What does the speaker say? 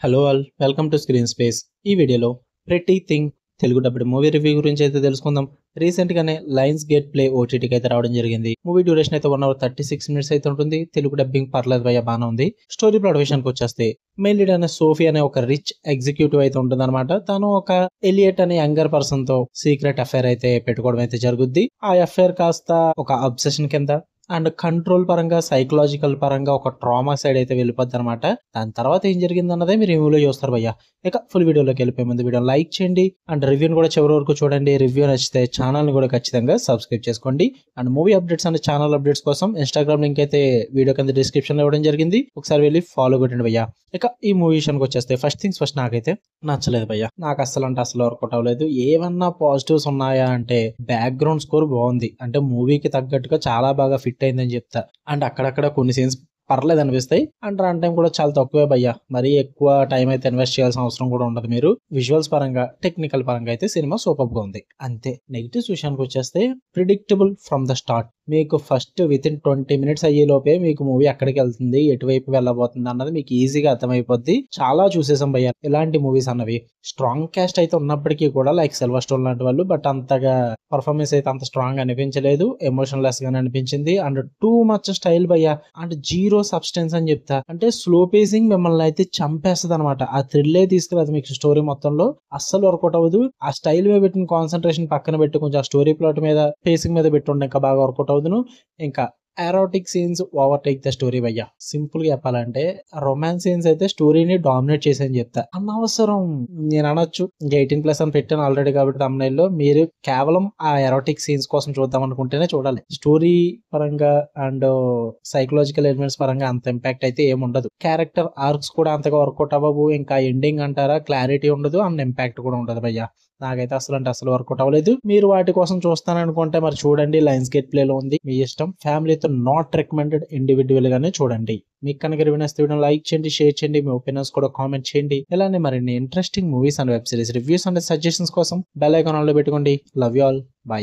Hello all welcome to screen space. ఈ వీడియోలో pretty thing Telugu dubbed movie review గురించి అయితే తెలుసుకుందాం. రీసెంట్ గానే లయన్స్ గేట్ ప్లే ఓటీటీకి అయితే రావడం జరిగింది. మూవీ డ్యూరేషన్ అయితే 1 అవర్ 36 మినిట్స్ అయితే ఉంటుంది. తెలుగు డబ్బింగ్ పర్లేదు భయ్య, బాగానే ఉంది. స్టోరీ ప్లాట్ విషయానికి వచ్చేస్తే మెయిన్ లీడ్ అనే సోఫీ అనే ఒక రిచ్ ఎగ్జిక్యూటివ్ అయితే ఉంటుందన్నమాట. తను ఒక ఎలియట్ అనే యంగర్ పర్సన్ తో సీక్రెట్ అఫైర్ అయితే పెట్టుకోవడం అయితే జరుగుద్ది. ఆ అఫైర్ కాస్త ఒక అబ్సెషన్ కింద అండ్ కంట్రోల్ పరంగా సైకలాజికల్ పరంగా ఒక ట్రామా సైడ్ అయితే వెళ్ళిపోద్ది అనమాట. దాని తర్వాత ఏం జరిగింది అన్నదే మీరు ఈ మూవీలో చూస్తారు భయ్య. ఇక ఫుల్ వీడియోలోకి వెళ్ళిపోయే ముందు వీడియో లైక్ చేయండి అండ్ రివ్యూని కూడా చివరి వరకు చూడండి. రివ్యూ నచ్చితే ఛానల్ని కూడా ఖచ్చితంగా సబ్స్క్రైబ్ చేసుకోండి. And movie updates and channel updates కోసం ఇన్స్టాగ్రామ్ లింక్ అయితే వీడియో కింద డిస్క్రిప్షన్ లో ఇవ్వడం జరిగింది. ఒకసారి వెళ్ళి ఫాలో కొట్టండి భయ్య. ఇక ఈ మూవీ విషయానికి వచ్చేస్తే ఫస్ట్ థింగ్స్ ఫస్ట్, నాకైతే నచ్చలేదు భయ్య. నాకు అసలు వర్కౌట్ అవ్వలేదు. ఏమన్నా పాజిటివ్స్ ఉన్నాయా అంటే బ్యాక్గ్రౌండ్ స్కోర్ బాగుంది, అంటే మూవీకి తగ్గట్టుగా చాలా బాగా ఫిట్ అయిందని చెప్తా. అండ్ అక్కడక్కడ కొన్ని సీన్స్ పర్లేదు అనిపిస్తాయి. అండ్ రన్ టైం కూడా చాలా తక్కువే భయ్య. మరీ ఎక్కువ టైం అయితే ఇన్వెస్ట్ చేయాల్సిన అవసరం కూడా ఉండదు. మీరు విజువల్స్ పరంగా టెక్నికల్ పరంగా అయితే సినిమా సూపర్ గా ఉంది అంతే. నెగిటివ్స్ విషయానికి వచ్చేస్తే ప్రిడిక్టబుల్ ఫ్రమ్ ద స్టార్ట్. మీకు ఫస్ట్ విత్ ఇన్ 20 మినిట్స్ అయ్యే లోపే మీకు మూవీ ఎక్కడికి వెళ్తుంది, ఎటువైపు వెళ్ళబోతుంది అన్నది మీకు ఈజీగా అర్థమైపోద్ది. చాలా చూసేసాం భయ్య ఇలాంటి మూవీస్ అన్నవి. స్ట్రాంగ్ క్యాస్ట్ అయితే ఉన్నప్పటికీ కూడా లైక్ సిల్వర్ స్టోన్ లాంటి వాళ్ళు, బట్ అంతగా పర్ఫార్మెన్స్ అయితే అంత స్ట్రాంగ్ అనిపించలేదు. ఎమోషన్లెస్ గానే అనిపించింది. అండ్ టూ మచ్ స్టైల్ భయ్య. అండ్ జీరో సబ్స్టెన్స్ అని చెప్తా. అంటే స్లో పేసింగ్ మిమ్మల్ని అయితే చంపేస్తుంది అనమాట. ఆ థ్రిల్లే తీసుకురాదు మీకు స్టోరీ మొత్తంలో. అస్సలు వర్కౌట్ అవ్వదు. ఆ స్టైల్ మీద పెట్టిన కాన్సన్ట్రేషన్ పక్కన పెట్టి కొంచెం ఆ స్టోరీ ప్లాట్ మీద పేసింగ్ మీద పెట్టుండే ఇంకా బాగా వర్కౌట్ అవుతును. ఇంకా erotic scenes overtake the story భయ్య. సింపుల్ గా చెప్పాలంటే రొమాన్స్ సీన్స్ అయితే స్టోరీని డామినేట్ చేసాయని చెప్తా. అనవసరం నేను అనొచ్చు, ఇంకా 18+ అని పెట్టాను ఆల్రెడీ కాబట్టి thumbnail లో. మీరు కేవలం ఆ ఎరోటిక్ సీన్స్ కోసం చూద్దాం అనుకుంటేనే చూడాలి. స్టోరీ పరంగా అండ్ సైకలాజికల్ ఎలిమెంట్స్ పరంగా అంత ఇంపాక్ట్ అయితే ఏముండదు. క్యారెక్టర్ ఆర్క్స్ కూడా అంతగా వర్కౌట్ అవ్వవు. ఇంకా ఎండింగ్ అంటారా క్లారిటీ ఉండదు అండ్ ఇంపాక్ట్ కూడా ఉండదు భయ్య. నాకైతే అసలు వర్కౌట్ అవ్వలేదు. మీరు వాటి కోసం చూస్తాననుకుంటే మరి చూడండి, లయన్స్ గేట్ ప్లే లో ఉంది, మీ ఇష్టం. ఫ్యామిలీతో నాట్ రికమెండెడ్, ఇండివిజువల్ గానే చూడండి. మీకు కనుక రివ్యూ నచ్చితే వీడియో లైక్ చేయండి, షేర్ చేయండి, మీ ఒపీనియన్స్ కూడా కామెంట్ చేయండి. ఇలానే మరిన్ని interesting movies and web series reviews and suggestions కోసం బెల్ ఐకాన్ ఆన్ లో పెట్టుకోండి. Love you all, by.